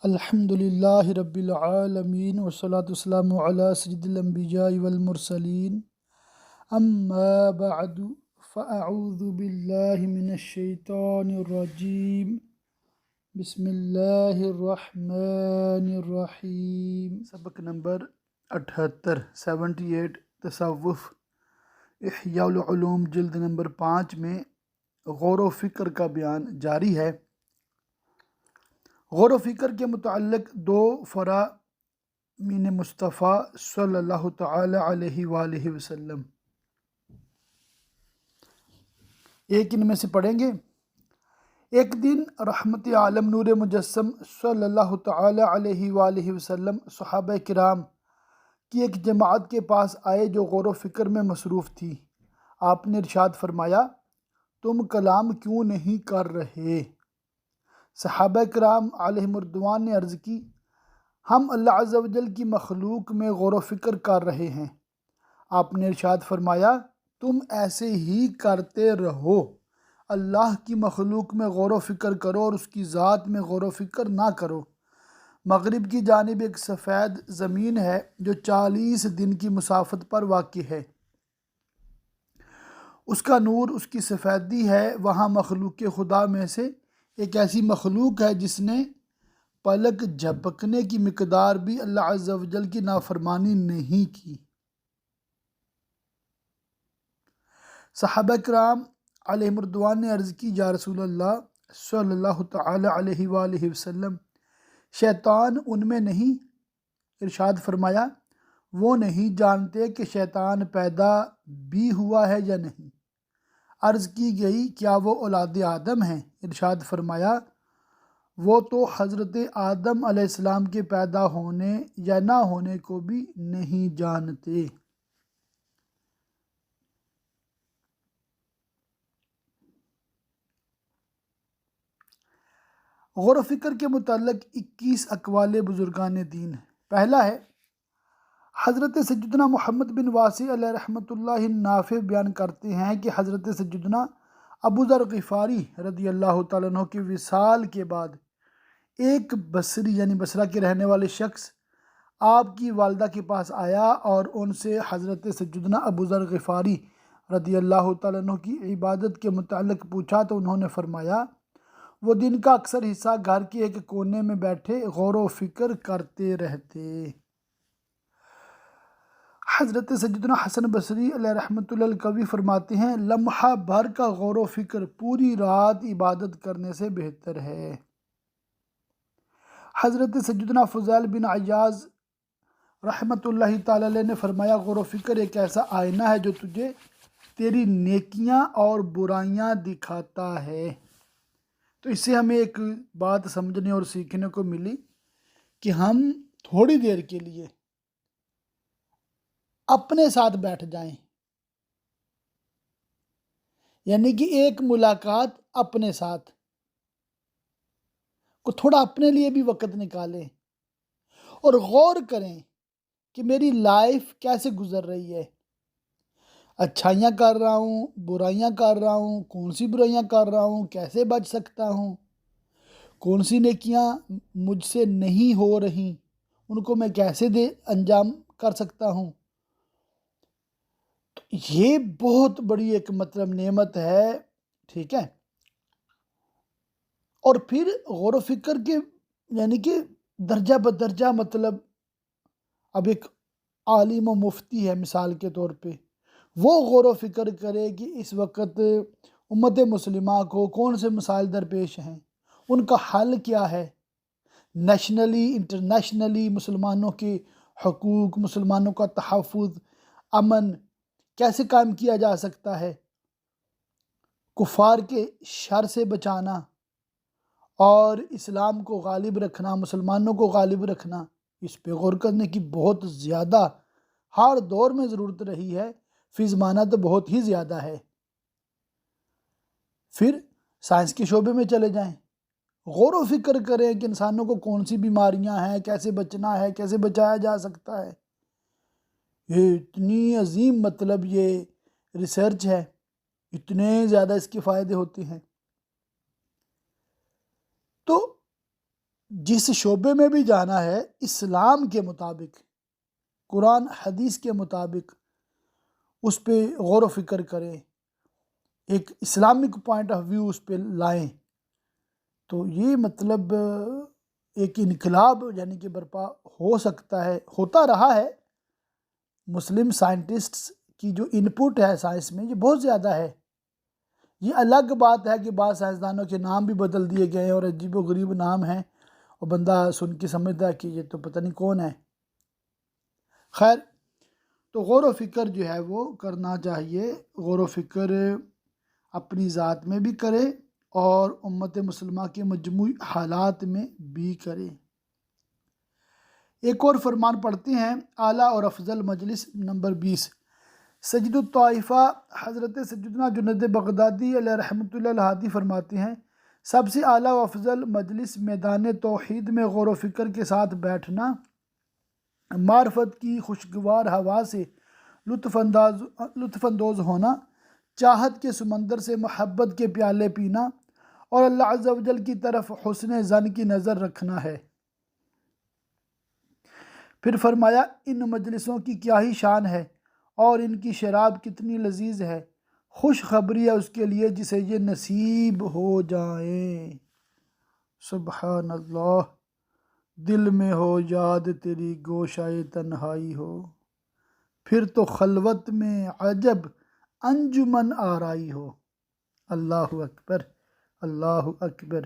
الحمد للہ رب العالمین والصلاة والسلام علی سید الانبیاء والمرسلین اما بعد فاعوذ باللہ من الشیطان الرجیم بسم اللہ الرحمن الرحیم۔ سبق نمبر 78 تصوف احیاء العلوم جلد نمبر 5 میں غور و فکر کا بیان جاری ہے۔ غور و فکر کے متعلق دو فرامین مصطفیٰ صلی اللہ تعالی علیہ وآلہ وسلم، ایک ان میں سے پڑھیں گے۔ ایک دن رحمت عالم نور مجسم صلی اللہ تعالی علیہ وآلہ وسلم صحابہ کرام کی ایک جماعت کے پاس آئے جو غور و فکر میں مصروف تھی۔ آپ نے ارشاد فرمایا، تم کلام کیوں نہیں کر رہے؟ صحابہ کرام علیہم الرضوان نے عرض کی، ہم اللہ عز و جل کی مخلوق میں غور و فکر کر رہے ہیں۔ آپ نے ارشاد فرمایا، تم ایسے ہی کرتے رہو، اللہ کی مخلوق میں غور و فکر کرو اور اس کی ذات میں غور و فکر نہ کرو۔ مغرب کی جانب ایک سفید زمین ہے جو 40 دن کی مسافت پر واقع ہے۔ اس کا نور، اس کی سفیدی ہے۔ وہاں مخلوق خدا میں سے ایک ایسی مخلوق ہے جس نے پلک جھپکنے کی مقدار بھی اللہ عز و جل کی نافرمانی نہیں کی۔ صحابہ کرام علیہم الرضوان نے عرض کی، یا رسول اللہ صلی اللہ تعالی علیہ وآلہ وسلم، شیطان ان میں نہیں؟ ارشاد فرمایا، وہ نہیں جانتے کہ شیطان پیدا بھی ہوا ہے یا نہیں۔ عرض کی گئی، کیا وہ اولاد آدم ہیں؟ ارشاد فرمایا، وہ تو حضرت آدم علیہ السلام کے پیدا ہونے یا نہ ہونے کو بھی نہیں جانتے۔ غور و فکر کے متعلق 21 اقوال بزرگان دین۔ پہلا ہے، حضرت سیدنا محمد بن واسع علیہ رحمۃ اللہ نافع بیان کرتے ہیں کہ حضرت سیدنا ابو ذر غفاری رضی اللہ تعالیٰ عنہ کے وصال کے بعد ایک بصری یعنی بصرہ کے رہنے والے شخص آپ کی والدہ کے پاس آیا اور ان سے حضرت سیدنا ابو ذر غفاری رضی اللہ تعالیٰ عنہ کی عبادت کے متعلق پوچھا تو انہوں نے فرمایا، وہ دن کا اکثر حصہ گھر کے ایک کونے میں بیٹھے غور و فکر کرتے رہتے۔ حضرت سیدنا حسن بصری علیہ رحمۃ اللہ القوی فرماتے ہیں، لمحہ بھر کا غور و فکر پوری رات عبادت کرنے سے بہتر ہے۔ حضرت سیدنا فضیل بن عیاض رحمۃ اللہ تعالی علیہ نے فرمایا، غور و فکر ایک ایسا آئینہ ہے جو تجھے تیری نیکیاں اور برائیاں دکھاتا ہے۔ تو اس سے ہمیں ایک بات سمجھنے اور سیکھنے کو ملی کہ ہم تھوڑی دیر کے لیے اپنے ساتھ بیٹھ جائیں، یعنی کہ ایک ملاقات اپنے ساتھ کو تھوڑا اپنے لیے بھی وقت نکالیں اور غور کریں کہ میری لائف کیسے گزر رہی ہے، اچھائیاں کر رہا ہوں، برائیاں کر رہا ہوں، کون سی برائیاں کر رہا ہوں، کیسے بچ سکتا ہوں، کون سی نیکیاں مجھ سے نہیں ہو رہی، ان کو میں کیسے انجام کر سکتا ہوں۔ یہ بہت بڑی ایک نعمت ہے، ٹھیک ہے۔ اور پھر غور و فکر کے یعنی کہ درجہ بدرجہ اب ایک عالم و مفتی ہے مثال کے طور پہ، وہ غور و فکر کرے کہ اس وقت امت مسلمہ کو کون سے مسائل درپیش ہیں، ان کا حل کیا ہے، نیشنلی انٹرنیشنلی مسلمانوں کے حقوق، مسلمانوں کا تحفظ، امن کیسے قائم کیا جا سکتا ہے، کفار کے شر سے بچانا اور اسلام کو غالب رکھنا، مسلمانوں کو غالب رکھنا، اس پہ غور کرنے کی بہت زیادہ ہر دور میں ضرورت رہی ہے، فی زمانہ تو بہت ہی زیادہ ہے۔ پھر سائنس کے شعبے میں چلے جائیں، غور و فکر کریں کہ انسانوں کو کون سی بیماریاں ہیں، کیسے بچنا ہے، کیسے بچایا جا سکتا ہے۔ یہ اتنی عظیم یہ ریسرچ ہے، اتنے زیادہ اس کے فائدے ہوتے ہیں۔ تو جس شعبے میں بھی جانا ہے اسلام کے مطابق، قرآن حدیث کے مطابق اس پہ غور و فکر کریں، ایک اسلامک پوائنٹ آف ویو اس پہ لائیں، تو یہ مطلب ایک انقلاب یعنی کہ برپا ہو سکتا ہے، ہوتا رہا ہے۔ مسلم سائنٹسٹس کی جو انپٹ ہے سائنس میں یہ بہت زیادہ ہے۔ یہ الگ بات ہے کہ بعض سائنسدانوں کے نام بھی بدل دیے گئے ہیں اور عجیب و غریب نام ہیں، اور بندہ سن کے سمجھتا ہے کہ یہ تو پتہ نہیں کون ہے۔ خیر، تو غور و فکر جو ہے وہ کرنا چاہیے، غور و فکر اپنی ذات میں بھی کرے اور امت مسلمہ کے مجموعی حالات میں بھی کرے۔ ایک اور فرمان پڑھتے ہیں، اعلیٰ اور افضل مجلس نمبر 20۔ سید الطائفہ حضرت سیدنا جنید بغدادی علیہ رحمۃ اللہ الہادی فرماتے ہیں، سب سے اعلیٰ و افضل مجلس میدان توحید میں غور و فکر کے ساتھ بیٹھنا، معرفت کی خوشگوار ہوا سے لطف اندوز ہونا، چاہت کے سمندر سے محبت کے پیالے پینا اور اللہ عز و جل کی طرف حسن ظن کی نظر رکھنا ہے۔ پھر فرمایا، ان مجلسوں کی کیا ہی شان ہے اور ان کی شراب کتنی لذیذ ہے، خوش خبری ہے اس کے لیے جسے یہ نصیب ہو جائیں۔ سبحان اللہ، دل میں ہو یاد تیری گوشائے تنہائی ہو، پھر تو خلوت میں عجب انجمن آرائی ہو۔ اللہ اکبر، اللہ اکبر۔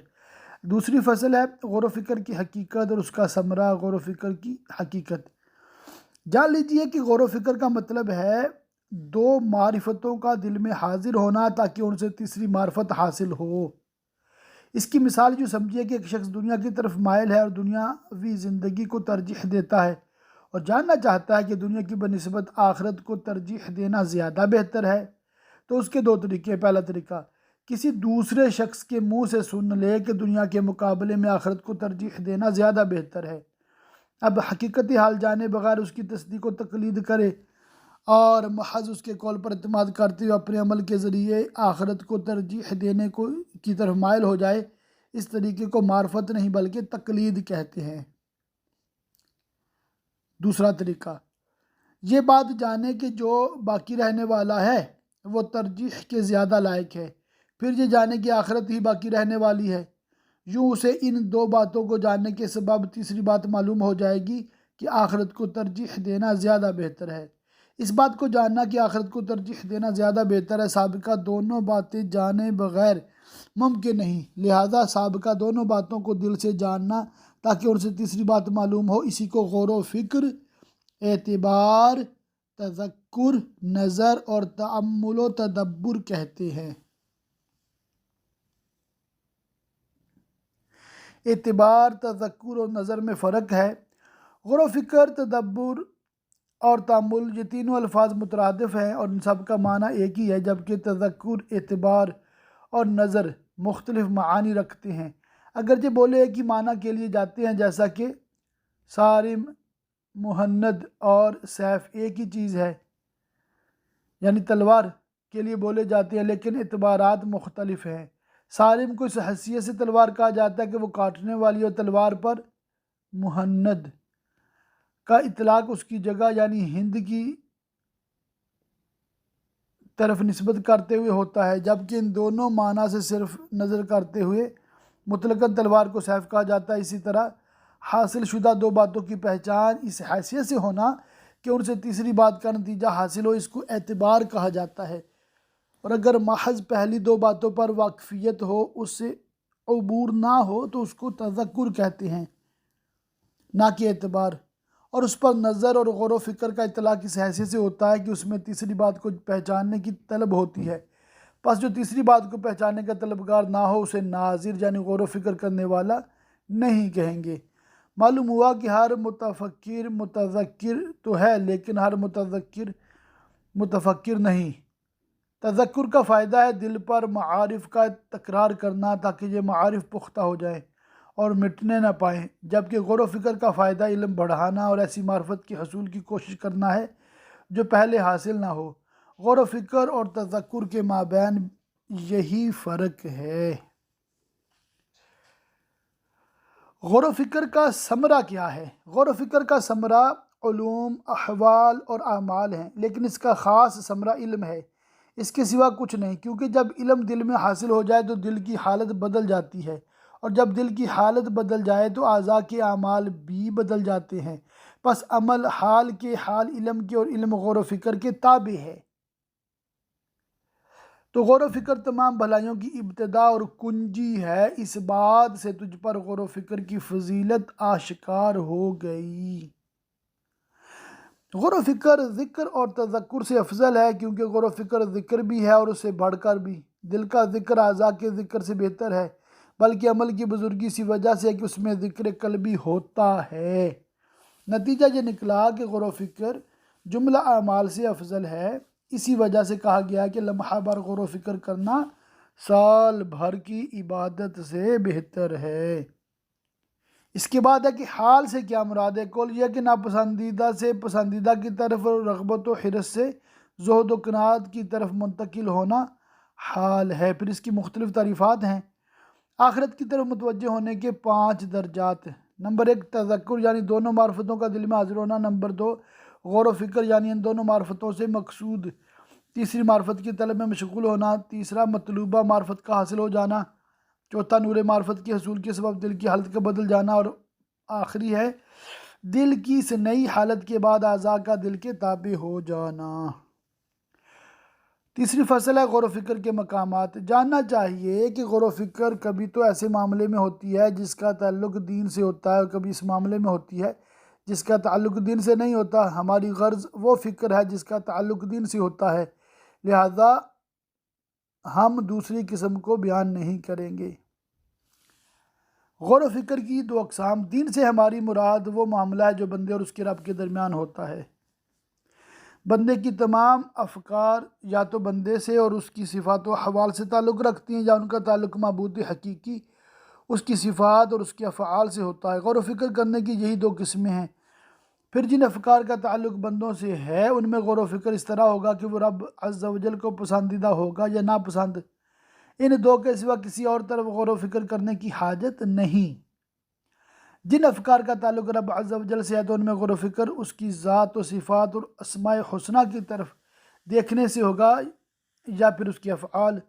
دوسری فصل ہے غور و فکر کی حقیقت اور اس کا ثمرہ۔ غور و فکر کی حقیقت جان لیجئے کہ غور و فکر کا مطلب ہے دو معرفتوں کا دل میں حاضر ہونا تاکہ ان سے تیسری معرفت حاصل ہو۔ اس کی مثال جو سمجھیے کہ ایک شخص دنیا کی طرف مائل ہے اور دنیاوی زندگی کو ترجیح دیتا ہے اور جاننا چاہتا ہے کہ دنیا کی بنسبت آخرت کو ترجیح دینا زیادہ بہتر ہے، تو اس کے دو طریقے۔ پہلا طریقہ، کسی دوسرے شخص کے منہ سے سن لے کہ دنیا کے مقابلے میں آخرت کو ترجیح دینا زیادہ بہتر ہے، اب حقیقتی حال جانے بغیر اس کی تصدیق و تقلید کرے اور محض اس کے قول پر اعتماد کرتے ہوئے اپنے عمل کے ذریعے آخرت کو ترجیح دینے کی طرف مائل ہو جائے، اس طریقے کو معرفت نہیں بلکہ تقلید کہتے ہیں۔ دوسرا طریقہ، یہ بات جانے کہ جو باقی رہنے والا ہے وہ ترجیح کے زیادہ لائق ہے، پھر یہ جانے کہ آخرت ہی باقی رہنے والی ہے، یوں اسے ان دو باتوں کو جاننے کے سبب تیسری بات معلوم ہو جائے گی کہ آخرت کو ترجیح دینا زیادہ بہتر ہے۔ اس بات کو جاننا کہ آخرت کو ترجیح دینا زیادہ بہتر ہے سابقہ دونوں باتیں جانے بغیر ممکن نہیں، لہذا سابقہ دونوں باتوں کو دل سے جاننا تاکہ ان سے تیسری بات معلوم ہو، اسی کو غور و فکر، اعتبار، تذکر، نظر اور تأمل و تدبر کہتے ہیں۔ اعتبار، تذکر اور نظر میں فرق ہے۔ غور و فکر، تدبر اور تأمل یہ تینوں الفاظ مترادف ہیں اور ان سب کا معنی ایک ہی ہے، جبکہ تذکر، اعتبار اور نظر مختلف معانی رکھتے ہیں، اگرچہ بولے ایک ہی معنی کے لیے جاتے ہیں، جیسا کہ صارم، مہند اور سیف ایک ہی چیز ہے، یعنی تلوار کے لیے بولے جاتے ہیں، لیکن اعتبارات مختلف ہیں۔ صارم کو اس حیثیت سے تلوار کہا جاتا ہے کہ وہ کاٹنے والی اور تلوار پر مہند کا اطلاق اس کی جگہ یعنی ہند کی طرف نسبت کرتے ہوئے ہوتا ہے، جبکہ ان دونوں معنی سے صرف نظر کرتے ہوئے مطلقاً تلوار کو سیف کہا جاتا ہے۔ اسی طرح حاصل شدہ دو باتوں کی پہچان اس حیثیت سے ہونا کہ ان سے تیسری بات کا نتیجہ حاصل ہو، اس کو اعتبار کہا جاتا ہے، اور اگر محض پہلی دو باتوں پر واقفیت ہو، اس سے عبور نہ ہو تو اس کو تذکر کہتے ہیں، نہ کہ اعتبار، اور اس پر نظر اور غور و فکر کا اطلاق اس حیثیت سے ہوتا ہے کہ اس میں تیسری بات کو پہچاننے کی طلب ہوتی ہے، پس جو تیسری بات کو پہچاننے کا طلبگار نہ ہو اسے ناظر یعنی غور و فکر کرنے والا نہیں کہیں گے۔ معلوم ہوا کہ ہر متفکر متذکر تو ہے لیکن ہر متذکر متفکر نہیں۔ تذکر کا فائدہ ہے دل پر معارف کا تکرار کرنا تاکہ یہ معارف پختہ ہو جائیں اور مٹنے نہ پائیں، جبکہ غور و فکر کا فائدہ علم بڑھانا اور ایسی معرفت کے حصول کی کوشش کرنا ہے جو پہلے حاصل نہ ہو۔ غور و فکر اور تذکر کے مابین یہی فرق ہے۔ غور و فکر کا ثمرہ کیا ہے؟ غور و فکر کا ثمرہ علوم، احوال اور اعمال ہیں، لیکن اس کا خاص ثمرہ علم ہے، اس کے سوا کچھ نہیں، کیونکہ جب علم دل میں حاصل ہو جائے تو دل کی حالت بدل جاتی ہے، اور جب دل کی حالت بدل جائے تو اعضاء کے اعمال بھی بدل جاتے ہیں۔ پس عمل حال کے حال علم کے اور علم غور و فکر کے تابع ہے۔ تو غور و فکر تمام بھلائیوں کی ابتدا اور کنجی ہے، اس بات سے تجھ پر غور و فکر کی فضیلت آشکار ہو گئی۔ غور و فکر ذکر اور تذکر سے افضل ہے، کیونکہ غور و فکر ذکر بھی ہے اور اس سے بڑھ کر بھی۔ دل کا ذکر اعضاء کے ذکر سے بہتر ہے، بلکہ عمل کی بزرگی سی وجہ سے ہے کہ اس میں ذکر قلبی ہوتا ہے۔ نتیجہ یہ نکلا کہ غور و فکر جملہ اعمال سے افضل ہے، اسی وجہ سے کہا گیا کہ لمحہ بھر غور و فکر کرنا سال بھر کی عبادت سے بہتر ہے۔ اس کے بعد ہے کہ حال سے کیا مراد ہے؟ قول یہ کہ ناپسندیدہ سے پسندیدہ کی طرف اور رغبت و حرص سے زہد و قناعت کی طرف منتقل ہونا حال ہے۔ پھر اس کی مختلف تعریفات ہیں۔ آخرت کی طرف متوجہ ہونے کے 5 درجات۔ نمبر 1 تذکر، یعنی دونوں معرفتوں کا دل میں حاضر ہونا۔ نمبر 2 غور و فکر، یعنی ان دونوں معرفتوں سے مقصود تیسری معرفت کی طلب میں مشغول ہونا۔ تیسرا مطلوبہ معرفت کا حاصل ہو جانا۔ چوتھا نور معرفت کے حصول کے سبب دل کی حالت کا بدل جانا، اور آخری ہے دل کی اس نئی حالت کے بعد اعضاء کا دل کے تابع ہو جانا۔ تیسری فصل ہے غور و فکر کے مقامات۔ جاننا چاہیے کہ غور و فکر کبھی تو ایسے معاملے میں ہوتی ہے جس کا تعلق دین سے ہوتا ہے، اور کبھی اس معاملے میں ہوتی ہے جس کا تعلق دین سے نہیں ہوتا۔ ہماری غرض وہ فکر ہے جس کا تعلق دین سے ہوتا ہے، لہذا ہم دوسری قسم کو بیان نہیں کریں گے۔ غور و فکر کی 2 اقسام۔ دین سے ہماری مراد وہ معاملہ ہے جو بندے اور اس کے رب کے درمیان ہوتا ہے۔ بندے کی تمام افکار یا تو بندے سے اور اس کی صفات و احوال سے تعلق رکھتی ہیں، یا ان کا تعلق معبود حقیقی اس کی صفات اور اس کے افعال سے ہوتا ہے۔ غور و فکر کرنے کی یہی 2 قسمیں ہیں۔ پھر جن افکار کا تعلق بندوں سے ہے ان میں غور و فکر اس طرح ہوگا کہ وہ رب عز و جل کو پسندیدہ ہوگا یا ناپسند۔ ان 2 کے سوا کسی اور طرف غور و فکر کرنے کی حاجت نہیں۔ جن افکار کا تعلق رب عز و جل سے ہے تو ان میں غور و فکر اس کی ذات و صفات اور اسماء حسنہ کی طرف دیکھنے سے ہوگا، یا پھر اس کے افعال،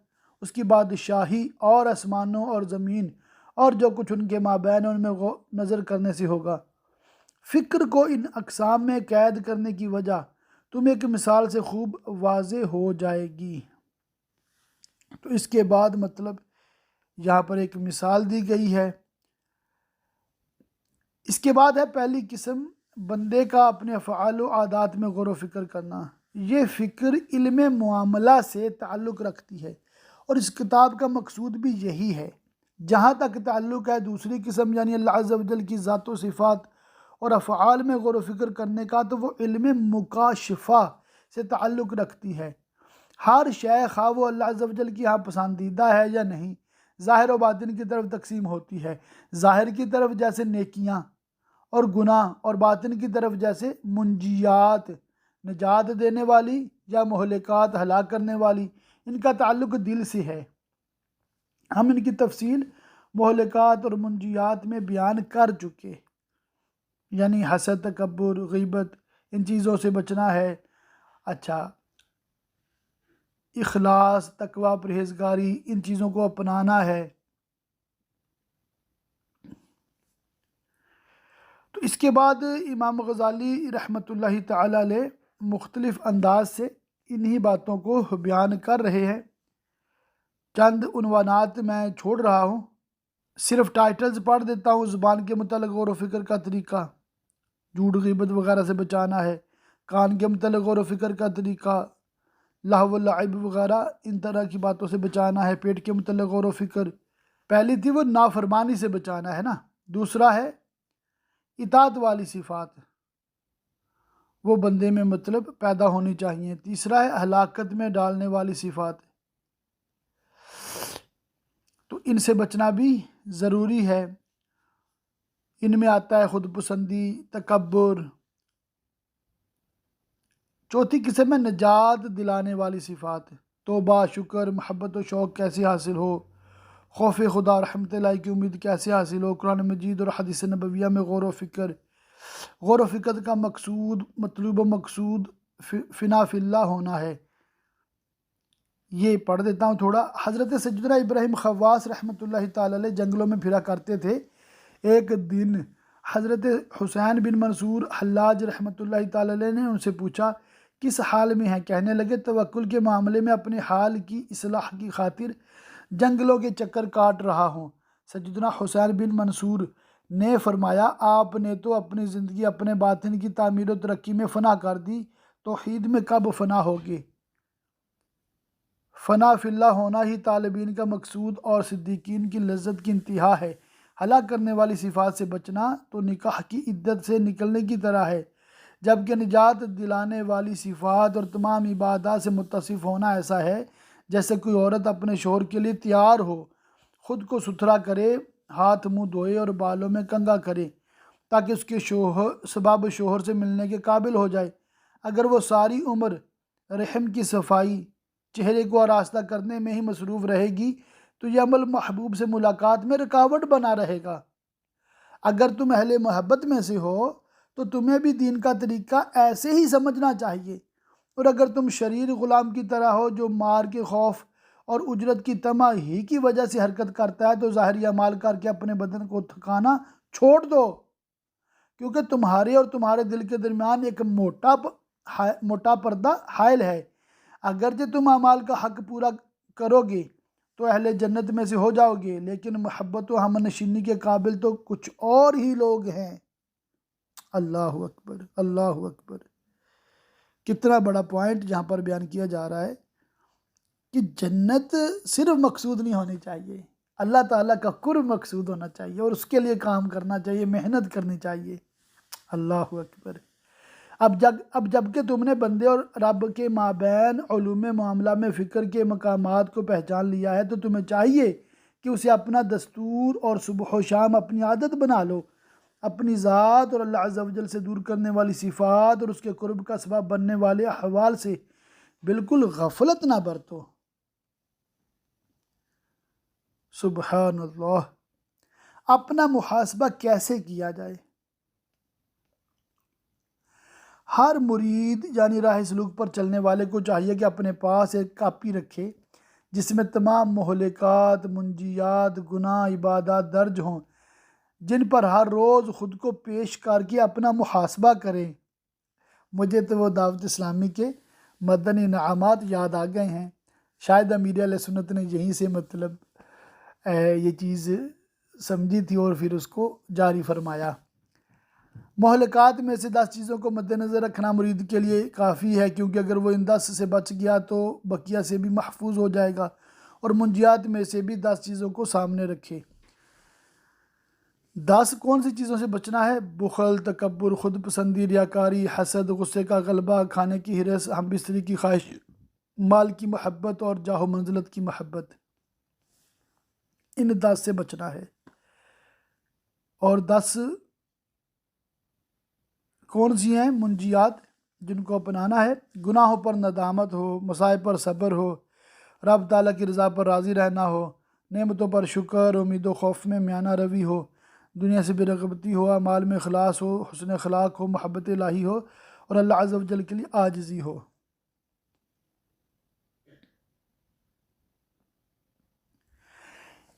اس کی بادشاہی اور آسمانوں اور زمین اور جو کچھ ان کے مابین ہے ان میں نظر کرنے سے ہوگا۔ فکر کو ان اقسام میں قید کرنے کی وجہ تمہیں ایک مثال سے خوب واضح ہو جائے گی۔ تو اس کے بعد مطلب یہاں پر ایک مثال دی گئی ہے۔ اس کے بعد ہے پہلی قسم بندے کا اپنے افعال و عادات میں غور و فکر کرنا۔ یہ فکر علم معاملہ سے تعلق رکھتی ہے، اور اس کتاب کا مقصود بھی یہی ہے۔ جہاں تک تعلق ہے دوسری قسم یعنی اللہ عز و جل کی ذات و صفات اور افعال میں غور و فکر کرنے کا، تو وہ علم مکاشفہ سے تعلق رکھتی ہے۔ ہر شے خواہ وہ اللہ عز و جل کی یہاں پسندیدہ ہے یا نہیں، ظاہر و باطن کی طرف تقسیم ہوتی ہے۔ ظاہر کی طرف جیسے نیکیاں اور گناہ، اور باطن کی طرف جیسے منجیات نجات دینے والی یا مہلکات ہلاک کرنے والی، ان کا تعلق دل سے ہے۔ ہم ان کی تفصیل مہلکات اور منجیات میں بیان کر چکے، یعنی حسد، تکبر، غیبت، ان چیزوں سے بچنا ہے۔ اچھا، اخلاص، تقوی، پرہیزگاری، ان چیزوں کو اپنانا ہے۔ تو اس کے بعد امام غزالی رحمۃ اللہ تعالی علیہ مختلف انداز سے انہی باتوں کو بیان کر رہے ہیں۔ چند عنوانات میں چھوڑ رہا ہوں، صرف ٹائٹلز پڑھ دیتا ہوں۔ زبان کے متعلق غور و فکر کا طریقہ، جھوٹ، غیبت وغیرہ سے بچانا ہے۔ کان کے متعلق غور و فکر کا طریقہ، لہو و لعب وغیرہ ان طرح کی باتوں سے بچانا ہے۔ پیٹ کے متعلق غور و فکر، پہلی تھی وہ نافرمانی سے بچانا ہے نا۔ دوسرا ہے اطاعت والی صفات، وہ بندے میں مطلب پیدا ہونی چاہیے۔ تیسرا ہے ہلاکت میں ڈالنے والی صفات، تو ان سے بچنا بھی ضروری ہے۔ ان میں آتا ہے خود پسندی، تکبر۔ چوتھی قسم ہے نجات دلانے والی صفات، توبہ، شکر، محبت و شوق کیسے حاصل ہو، خوف خدا رحمت اللہ کی امید کیسے حاصل ہو؟ قرآن مجید اور حدیث نبویہ میں غور و فکر کا مقصود، مطلوب و مقصود فنا فی اللہ ہونا ہے۔ یہ پڑھ دیتا ہوں تھوڑا۔ حضرت سیدنا ابراہیم خواص رحمۃ اللہ تعالی علیہ جنگلوں میں پھرا کرتے تھے۔ ایک دن حضرت حسین بن منصور حلاج رحمۃ اللہ تعالی علیہ نے ان سے پوچھا کس حال میں ہیں؟ کہنے لگے توکل کے معاملے میں اپنے حال کی اصلاح کی خاطر جنگلوں کے چکر کاٹ رہا ہوں۔ سیدنا حسین بن منصور نے فرمایا آپ نے تو اپنی زندگی اپنے باطن کی تعمیر و ترقی میں فنا کر دی، توحید میں کب فنا ہوگی؟ فنا فی اللہ ہونا ہی طالبین کا مقصود اور صدیقین کی لذت کی انتہا ہے۔ ہلاک کرنے والی صفات سے بچنا تو نکاح کی عدت سے نکلنے کی طرح ہے، جبکہ نجات دلانے والی صفات اور تمام عبادات سے متصف ہونا ایسا ہے جیسے کوئی عورت اپنے شوہر کے لیے تیار ہو، خود کو ستھرا کرے، ہاتھ منہ دھوئے اور بالوں میں کنگھا کرے تاکہ اس کے سباب شوہر سے ملنے کے قابل ہو جائے۔ اگر وہ ساری عمر رحم کی صفائی، چہرے کو آراستہ کرنے میں ہی مصروف رہے گی تو یہ عمل محبوب سے ملاقات میں رکاوٹ بنا رہے گا۔ اگر تم اہل محبت میں سے ہو تو تمہیں بھی دین کا طریقہ ایسے ہی سمجھنا چاہیے، اور اگر تم شریر غلام کی طرح ہو جو مار کے خوف اور اجرت کی طمع ہی کی وجہ سے حرکت کرتا ہے تو ظاہری اعمال کر کے اپنے بدن کو تھکانا چھوڑ دو، کیونکہ تمہارے اور تمہارے دل کے درمیان ایک موٹا پردہ حائل ہے۔ اگرچہ تم اعمال کا حق پورا کرو گے تو اہل جنت میں سے ہو جاؤ گے، لیکن محبت و ہم نشینی کے قابل تو کچھ اور ہی لوگ ہیں۔ اللہ اکبر، اللہ اکبر۔ کتنا بڑا پوائنٹ جہاں پر بیان کیا جا رہا ہے کہ جنت صرف مقصود نہیں ہونی چاہیے، اللہ تعالیٰ کا قرب مقصود ہونا چاہیے اور اس کے لیے کام کرنا چاہیے، محنت کرنی چاہیے۔ اللہ اکبر۔ اب جب کہ تم نے بندے اور رب کے مابین علوم معاملہ میں فکر کے مقامات کو پہچان لیا ہے تو تمہیں چاہیے کہ اسے اپنا دستور اور صبح و شام اپنی عادت بنا لو۔ اپنی ذات اور اللہ عز و جل سے دور کرنے والی صفات اور اس کے قرب کا سبب بننے والے احوال سے بالکل غفلت نہ برتو۔ سبحان اللہ۔ اپنا محاسبہ کیسے کیا جائے؟ ہر مرید یعنی راہ سلوک پر چلنے والے کو چاہیے کہ اپنے پاس ایک کاپی رکھے جس میں تمام مہلکات، منجیات، گناہ، عبادات درج ہوں، جن پر ہر روز خود کو پیش کر کے اپنا محاسبہ کریں۔ مجھے تو وہ دعوت اسلامی کے مدنی انعامات یاد آ گئے ہیں، شاید امیر علیہ سنت نے یہیں سے مطلب یہ چیز سمجھی تھی اور پھر اس کو جاری فرمایا۔ مہلکات میں سے 10 چیزوں کو مد نظر رکھنا مرید کے لیے کافی ہے، کیونکہ اگر وہ ان 10 سے بچ گیا تو بقیہ سے بھی محفوظ ہو جائے گا، اور منجیات میں سے بھی 10 چیزوں کو سامنے رکھے۔ 10 کون سی چیزوں سے بچنا ہے؟ بخل، تکبر، خود پسندی، ریاکاری، حسد، غصے کا غلبہ، کھانے کی ہرس، ہم بستری کی خواہش، مال کی محبت اور جاہ و منزلت کی محبت۔ ان 10 سے بچنا ہے۔ اور 10 کون سی ہیں؟ منجیات، جن کو اپنانا ہے۔ گناہوں پر ندامت ہو، مصائب پر صبر ہو، رب تعالیٰ کی رضا پر راضی رہنا ہو، نعمتوں پر شکر، امید و خوف میں میانہ روی ہو، دنیا سے بے رغبتی ہو، اعمال میں اخلاص ہو، حسن اخلاق ہو، محبت الہی ہو، اور اللہ عز و جل کے لیے عاجزی ہو۔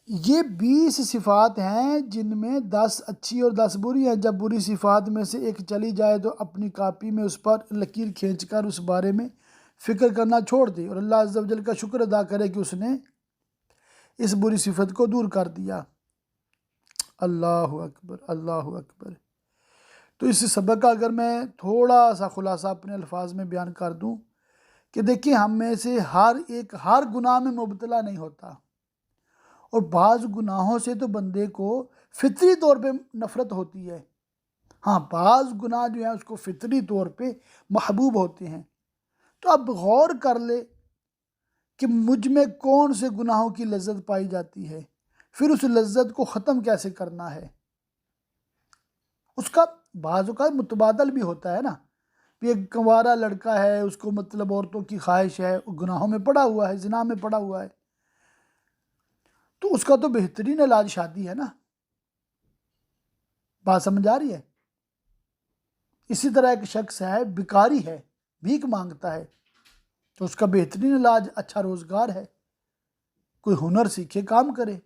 یہ 20 صفات ہیں جن میں 10 اچھی اور 10 بری ہیں۔ جب بری صفات میں سے ایک چلی جائے تو اپنی کاپی میں اس پر لکیر کھینچ کر اس بارے میں فکر کرنا چھوڑ دے اور اللہ عز و جل کا شکر ادا کرے کہ اس نے اس بری صفت کو دور کر دیا۔ اللہ اکبر، اللہ اکبر۔ تو اس سبق کا اگر میں تھوڑا سا خلاصہ اپنے الفاظ میں بیان کر دوں کہ دیکھیں، ہم میں سے ہر گناہ میں مبتلا نہیں ہوتا، اور بعض گناہوں سے تو بندے کو فطری طور پہ نفرت ہوتی ہے۔ ہاں، بعض گناہ جو ہیں اس کو فطری طور پہ محبوب ہوتے ہیں۔ تو اب غور کر لے کہ مجھ میں کون سے گناہوں کی لذت پائی جاتی ہے، پھر اس لذت کو ختم کیسے کرنا ہے۔ اس کا بعض اوقات متبادل بھی ہوتا ہے نا، ایک کنوارا لڑکا ہے، اس کو مطلب عورتوں کی خواہش ہے، گناہوں میں پڑا ہوا ہے، زنا میں پڑا ہوا ہے، تو اس کا تو بہترین علاج شادی ہے نا، بات سمجھ آ رہی ہے؟ اسی طرح ایک شخص ہے بیکاری ہے، بھیک مانگتا ہے، تو اس کا بہترین علاج اچھا روزگار ہے، کوئی ہنر سیکھے، کام کرے۔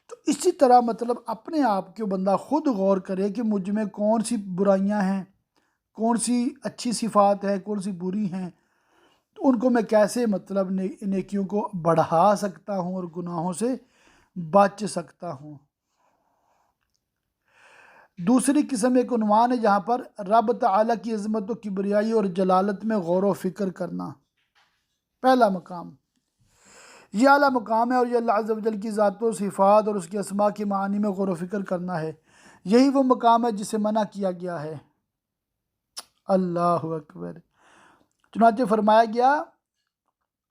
تو اسی طرح مطلب اپنے آپ کے بندہ خود غور کرے کہ مجھ میں کون سی برائیاں ہیں، کون سی اچھی صفات ہے، کون سی بری ہیں، تو ان کو میں کیسے مطلب نیکیوں کو بڑھا سکتا ہوں اور گناہوں سے بچ سکتا ہوں۔ دوسری قسم ایک عنوان ہے جہاں پر رب تعالیٰ کی عظمت و کبریائی اور جلالت میں غور و فکر کرنا، پہلا مقام یہ اعلیٰ مقام ہے، اور یہ اللہ عز و جل کی ذات و صفات اور اس کی اسماء کی معانی میں غور و فکر کرنا ہے۔ یہی وہ مقام ہے جسے منع کیا گیا ہے۔ اللہ اکبر۔ چنانچہ فرمایا گیا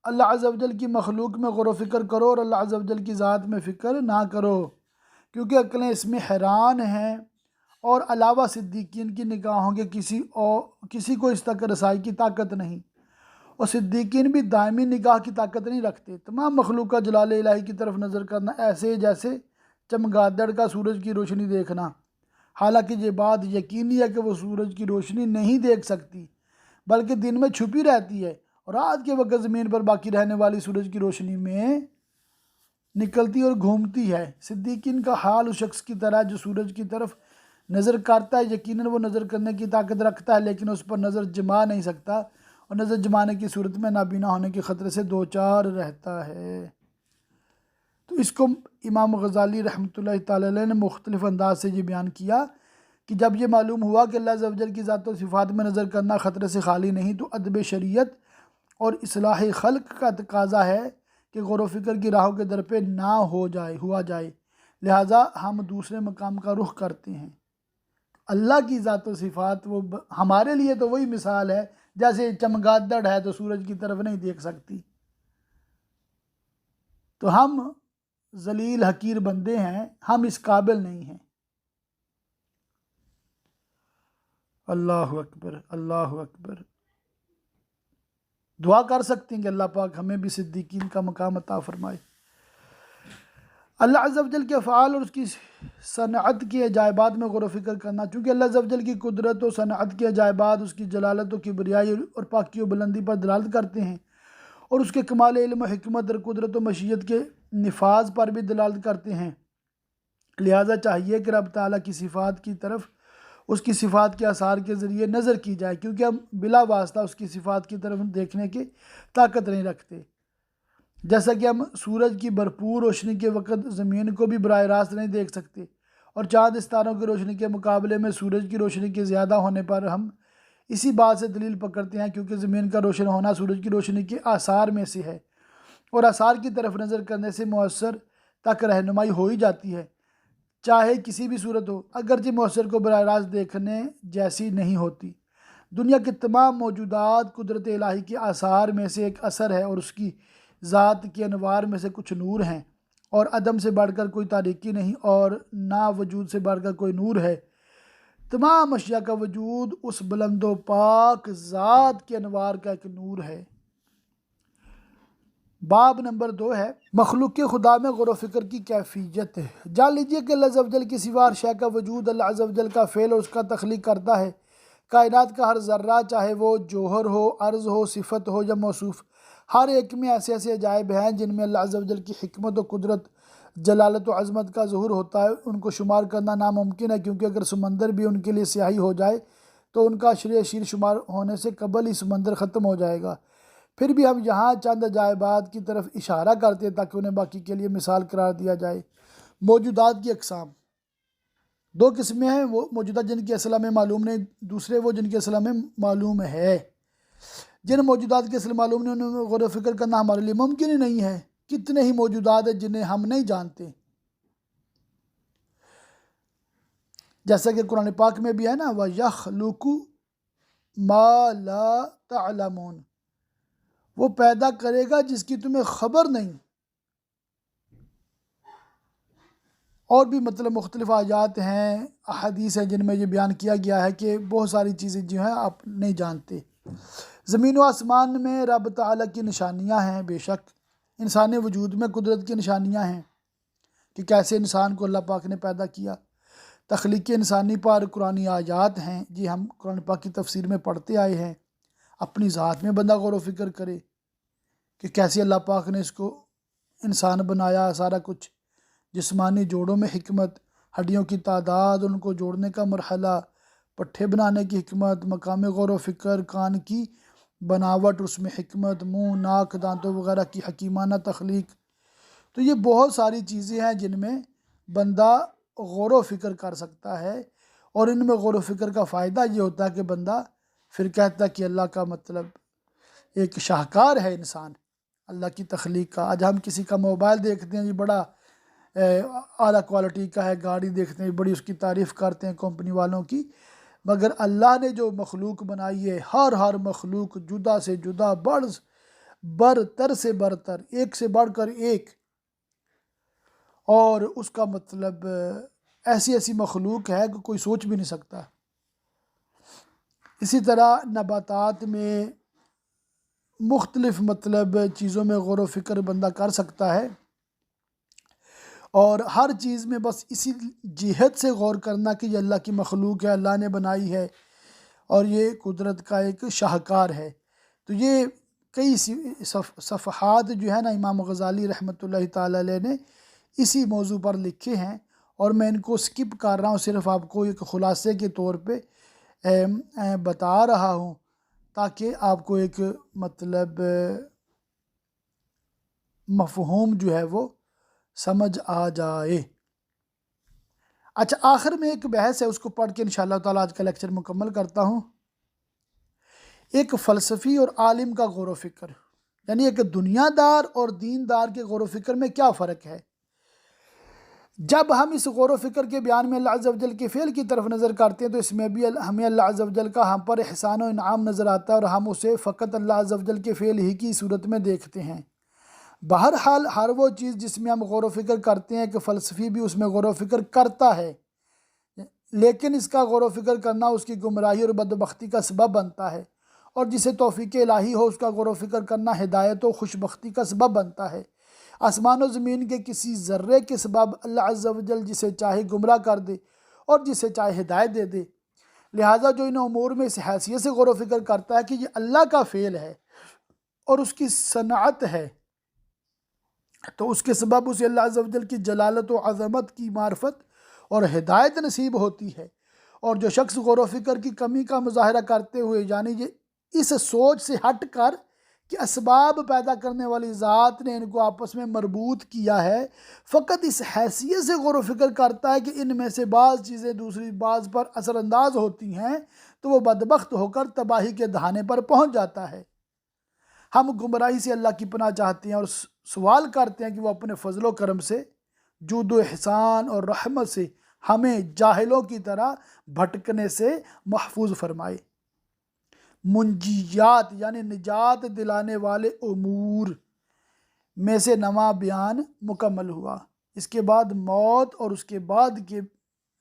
اللہ عز و جل کی مخلوق میں غور و فکر کرو اور اللہ عز و جل کی ذات میں فکر نہ کرو، کیونکہ عقلیں اس میں حیران ہیں، اور علاوہ صدیقین کی نگاہوں کے کسی کو اس تک رسائی کی طاقت نہیں، اور صدیقین بھی دائمی نگاہ کی طاقت نہیں رکھتے۔ تمام مخلوق کا جلال الہی کی طرف نظر کرنا ایسے جیسے چمگادڑ کا سورج کی روشنی دیکھنا، حالانکہ یہ بات یقینی ہے کہ وہ سورج کی روشنی نہیں دیکھ سکتی، بلکہ دن میں چھپی رہتی ہے، اور رات کے وقت زمین پر باقی رہنے والی سورج کی روشنی میں نکلتی اور گھومتی ہے۔ صدیقین کا حال اس شخص کی طرح جو سورج کی طرف نظر کرتا ہے، یقیناً وہ نظر کرنے کی طاقت رکھتا ہے، لیکن اس پر نظر جما نہیں سکتا، اور نظر جمانے کی صورت میں نابینا ہونے کے خطرے سے دوچار رہتا ہے۔ تو اس کو امام غزالی رحمۃ اللہ تعالی علیہ نے مختلف انداز سے یہ بیان کیا کہ جب یہ معلوم ہوا کہ اللہ عز و جل کی ذات و صفات میں نظر کرنا خطرے سے خالی نہیں، تو ادب شریعت اور اصلاح خلق کا تقاضا ہے کہ غور و فکر کی راہوں کے در پہ نہ ہوا جائے، لہٰذا ہم دوسرے مقام کا رخ کرتے ہیں۔ اللہ کی ذات و صفات وہ ہمارے لیے تو وہی مثال ہے جیسے چمگادڑ ہے تو سورج کی طرف نہیں دیکھ سکتی، تو ہم ذلیل حقیر بندے ہیں، ہم اس قابل نہیں ہیں۔ اللہ اکبر، اللہ اکبر۔ دعا کر سکتے ہیں کہ اللہ پاک ہمیں بھی صدیقین کا مقام عطا فرمائے۔ اللہ عز و جل کے افعال اور اس کی صنعت کے عجائبات میں غور و فکر کرنا، چونکہ اللہ عز و جل کی قدرت و صنعت کے عجائبات اس کی جلالت و کبریائی اور پاکی و بلندی پر دلالت کرتے ہیں، اور اس کے کمال علم و حکمت اور قدرت و مشیت کے نفاذ پر بھی دلالت کرتے ہیں۔ لہٰذا چاہیے کہ رب تعالیٰ کی صفات کی طرف اس کی صفات کے آثار کے ذریعے نظر کی جائے، کیونکہ ہم بلا واسطہ اس کی صفات کی طرف دیکھنے کی طاقت نہیں رکھتے۔ جیسا کہ ہم سورج کی بھرپور روشنی کے وقت زمین کو بھی براہ راست نہیں دیکھ سکتے، اور چاند ستاروں کی روشنی کے مقابلے میں سورج کی روشنی کے زیادہ ہونے پر ہم اسی بات سے دلیل پکڑتے ہیں، کیونکہ زمین کا روشن ہونا سورج کی روشنی کے آثار میں سے ہے، اور آثار کی طرف نظر کرنے سے مؤثر تک رہنمائی ہو ہی جاتی ہے، چاہے کسی بھی صورت ہو، اگرچہ مؤثر کو براہ راست دیکھنے جیسی نہیں ہوتی۔ دنیا کے تمام موجودات قدرت الہی کے آثار میں سے ایک اثر ہے، اور اس کی ذات کے انوار میں سے کچھ نور ہیں، اور عدم سے بڑھ کر کوئی تاریکی نہیں، اور نہ وجود سے بڑھ کر کوئی نور ہے۔ تمام اشیاء کا وجود اس بلند و پاک ذات کے انوار کا ایک نور ہے۔ باب نمبر 2 ہے مخلوق خدا میں غور و فکر کی کیفیت۔ جان لیجئے کہ اللہ عز و جل کی سوا ہر شے کا وجود اللہ عز و جل کا فعل اور اس کا تخلیق کرتا ہے۔ کائنات کا ہر ذرہ، چاہے وہ جوہر ہو، عرض ہو، صفت ہو یا موصوف، ہر ایک میں ایسے ایسے عجائب ہیں جن میں اللہ عز و جل کی حکمت و قدرت، جلالت و عظمت کا ظہور ہوتا ہے۔ ان کو شمار کرنا ناممکن ہے، کیونکہ اگر سمندر بھی ان کے لیے سیاہی ہو جائے تو ان کا شیر شمار ہونے سے قبل ہی سمندر ختم ہو جائے گا۔ پھر بھی ہم یہاں چند عجائبات کی طرف اشارہ کرتے ہیں تاکہ انہیں باقی کے لیے مثال قرار دیا جائے۔ موجودات کی اقسام 2 قسمیں ہیں، وہ موجودات جن کی اصل میں معلوم نہیں، دوسرے وہ جن کی اصل میں معلوم ہے۔ جن موجودات کی اصل معلوم نہیں ان میں غور و فکر کرنا ہمارے لیے ممکن ہی نہیں ہے۔ کتنے ہی موجودات ہیں جنہیں ہم نہیں جانتے، جیسا کہ قرآن پاک میں بھی ہے نا، وَيَخْلُقُ مَا لَا تَعْلَمُونَ، وہ پیدا کرے گا جس کی تمہیں خبر نہیں۔ اور بھی مطلب مختلف آیات ہیں، احادیث ہیں جن میں یہ بیان کیا گیا ہے کہ بہت ساری چیزیں جو ہیں آپ نہیں جانتے۔ زمین و آسمان میں رب تعالیٰ کی نشانیاں ہیں، بے شک انسانی وجود میں قدرت کی نشانیاں ہیں۔ کہ کیسے انسان کو اللہ پاک نے پیدا کیا۔ تخلیق انسانی پر قرآنی آیات ہیں جی، ہم قرآن پاک کی تفسیر میں پڑھتے آئے ہیں۔ اپنی ذات میں بندہ غور و فکر کرے کہ کیسے اللہ پاک نے اس کو انسان بنایا، سارا کچھ، جسمانی جوڑوں میں حکمت، ہڈیوں کی تعداد، ان کو جوڑنے کا مرحلہ، پٹھے بنانے کی حکمت، مقام غور و فکر، کان کی بناوٹ اس میں حکمت، منہ، ناک، دانتوں وغیرہ کی حکیمانہ تخلیق۔ تو یہ بہت ساری چیزیں ہیں جن میں بندہ غور و فکر کر سکتا ہے، اور ان میں غور و فکر کا فائدہ یہ ہوتا ہے کہ بندہ پھر کہتا ہے کہ اللہ کا مطلب ایک شاہکار ہے انسان، اللہ کی تخلیق کا۔ آج ہم کسی کا موبائل دیکھتے ہیں جی، بڑا اعلیٰ کوالٹی کا ہے، گاڑی دیکھتے ہیں بڑی، اس کی تعریف کرتے ہیں کمپنی والوں کی، مگر اللہ نے جو مخلوق بنائی ہے، ہر مخلوق جدا سے جدا، برتر سے برتر، ایک سے بڑھ کر ایک، اور اس کا مطلب ایسی مخلوق ہے کہ کوئی سوچ بھی نہیں سکتا۔ اسی طرح نباتات میں مختلف مطلب چیزوں میں غور و فکر بندہ کر سکتا ہے، اور ہر چیز میں بس اسی جہت سے غور کرنا کہ یہ اللہ کی مخلوق ہے، اللہ نے بنائی ہے، اور یہ قدرت کا ایک شاہکار ہے۔ تو یہ کئی صفحات جو ہے نا امام غزالی رحمۃ اللہ تعالی علیہ نے اسی موضوع پر لکھے ہیں، اور میں ان کو سکپ کر رہا ہوں، صرف آپ کو ایک خلاصے کے طور پہ بتا رہا ہوں تاکہ آپ کو ایک مطلب مفہوم جو ہے وہ سمجھ آ جائے۔ اچھا، آخر میں ایک بحث ہے، اس کو پڑھ کے انشاءاللہ تعالیٰ آج کا لیکچر مکمل کرتا ہوں۔ ایک فلسفی اور عالم کا غور و فکر، یعنی ایک دنیا دار اور دین دار کے غور و فکر میں کیا فرق ہے؟ جب ہم اس غور و فکر کے بیان میں اللہ عز و جل کے فعل کی طرف نظر کرتے ہیں تو اس میں بھی ہمیں اللہ عز و جل کا ہم پر احسان و انعام نظر آتا ہے، اور ہم اسے فقط اللہ عز و جل کے فعل ہی کی صورت میں دیکھتے ہیں۔ بہرحال ہر وہ چیز جس میں ہم غور و فکر کرتے ہیں کہ فلسفی بھی اس میں غور و فکر کرتا ہے، لیکن اس کا غور و فکر کرنا اس کی گمراہی اور بدبختی کا سبب بنتا ہے، اور جسے توفیق الہی ہو اس کا غور و فکر کرنا ہدایت و خوشبختی کا سبب بنتا ہے۔ آسمان و زمین کے کسی ذرے کے سبب اللہ عز و جل جسے چاہے گمراہ کر دے اور جسے چاہے ہدایت دے دے، لہٰذا جو ان امور میں اس حیثیت سے غور و فکر کرتا ہے کہ یہ اللہ کا فعل ہے اور اس کی صنعت ہے، تو اس کے سبب اسے اللہ عز و جل کی جلالت و عظمت کی معرفت اور ہدایت نصیب ہوتی ہے۔ اور جو شخص غور و فکر کی کمی کا مظاہرہ کرتے ہوئے، یعنی یہ اس سوچ سے ہٹ کر کہ اسباب پیدا کرنے والی ذات نے ان کو آپس میں مربوط کیا ہے، فقط اس حیثیت سے غور و فکر کرتا ہے کہ ان میں سے بعض چیزیں دوسری بعض پر اثر انداز ہوتی ہیں، تو وہ بدبخت ہو کر تباہی کے دہانے پر پہنچ جاتا ہے۔ ہم گمراہی سے اللہ کی پناہ چاہتے ہیں اور سوال کرتے ہیں کہ وہ اپنے فضل و کرم سے، جود و احسان اور رحمت سے ہمیں جاہلوں کی طرح بھٹکنے سے محفوظ فرمائے۔ منجیات یعنی نجات دلانے والے امور میں سے نواں بیان مکمل ہوا۔ اس کے بعد موت اور اس کے بعد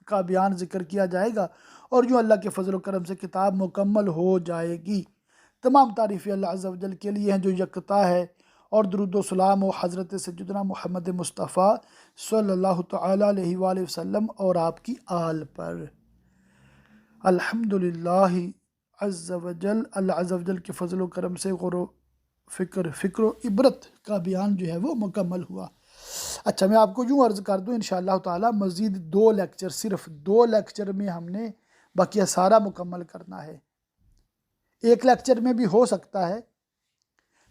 کا بیان ذکر کیا جائے گا، اور یوں اللہ کے فضل و کرم سے کتاب مکمل ہو جائے گی۔ تمام تعریفیں اللہ عز و جل کے لیے ہیں جو یکتا ہے، اور درود و سلام و حضرت سیدنا محمد مصطفیٰ صلی اللہ تعالی علیہ وآلہ وسلم اور آپ کی آل پر۔ الحمدللہ عز و جل، اللہ عز و جل کے فضل و کرم سے غور و فکر و عبرت کا بیان جو ہے وہ مکمل ہوا۔ اچھا، میں آپ کو یوں عرض کر دوں انشاءاللہ تعالی مزید 2 لیکچر، صرف 2 لیکچر میں ہم نے بقیہ سارا مکمل کرنا ہے۔ 1 لیکچر میں بھی ہو سکتا ہے،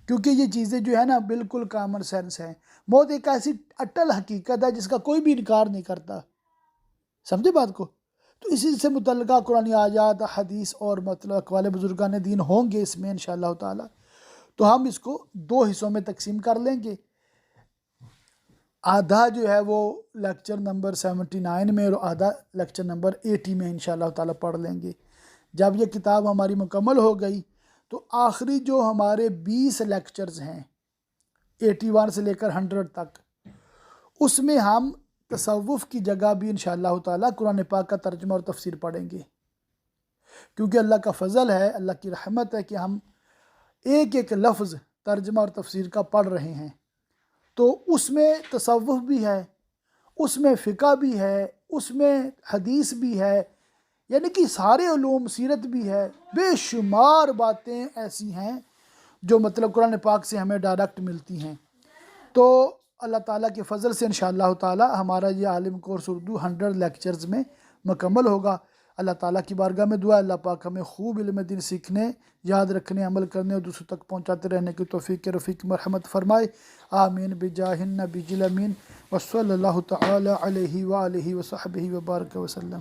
کیونکہ یہ چیزیں جو ہے نا بالکل کامن سینس ہیں۔ موت ایک ایسی اٹل حقیقت ہے جس کا کوئی بھی انکار نہیں کرتا، سمجھے بات کو؟ تو اسی سے متعلقہ قرآن آیات، حدیث اور مطلب اقوال بزرگان دین ہوں گے اس میں انشاءاللہ تعالی۔ تو ہم اس کو 2 حصوں میں تقسیم کر لیں گے، آدھا جو ہے وہ لیکچر نمبر 79 میں اور آدھا لیکچر نمبر 80 میں انشاءاللہ تعالی پڑھ لیں گے۔ جب یہ کتاب ہماری مکمل ہو گئی تو آخری جو ہمارے 20 لیکچرز ہیں 81 سے لے کر 100 تک، اس میں ہم تصوف کی جگہ بھی انشاءاللہ تعالی قرآن پاک کا ترجمہ اور تفسیر پڑھیں گے، کیونکہ اللہ کا فضل ہے، اللہ کی رحمت ہے کہ ہم ایک ایک لفظ ترجمہ اور تفسیر کا پڑھ رہے ہیں، تو اس میں تصوف بھی ہے اس میں فقہ بھی ہے، اس میں حدیث بھی ہے، یعنی کہ سارے علوم، سیرت بھی ہے، بے شمار باتیں ایسی ہیں جو مطلب قرآن پاک سے ہمیں ڈائریکٹ ملتی ہیں۔ تو اللہ تعالیٰ کے فضل سے انشاءاللہ تعالیٰ ہمارا یہ عالم کورس اردو 100 لیکچرز میں مکمل ہوگا۔ اللہ تعالیٰ کی بارگاہ میں دعا ہے اللہ پاک ہمیں خوب علم دین سیکھنے، یاد رکھنے، عمل کرنے اور دوسروں تک پہنچاتے رہنے کی توفیق رفیق مرحمت فرمائے، آمین بجاہ النبی الامین وصلی اللہ تعالیٰ علیہ وآلہ وصحبہ وبارک وسلم۔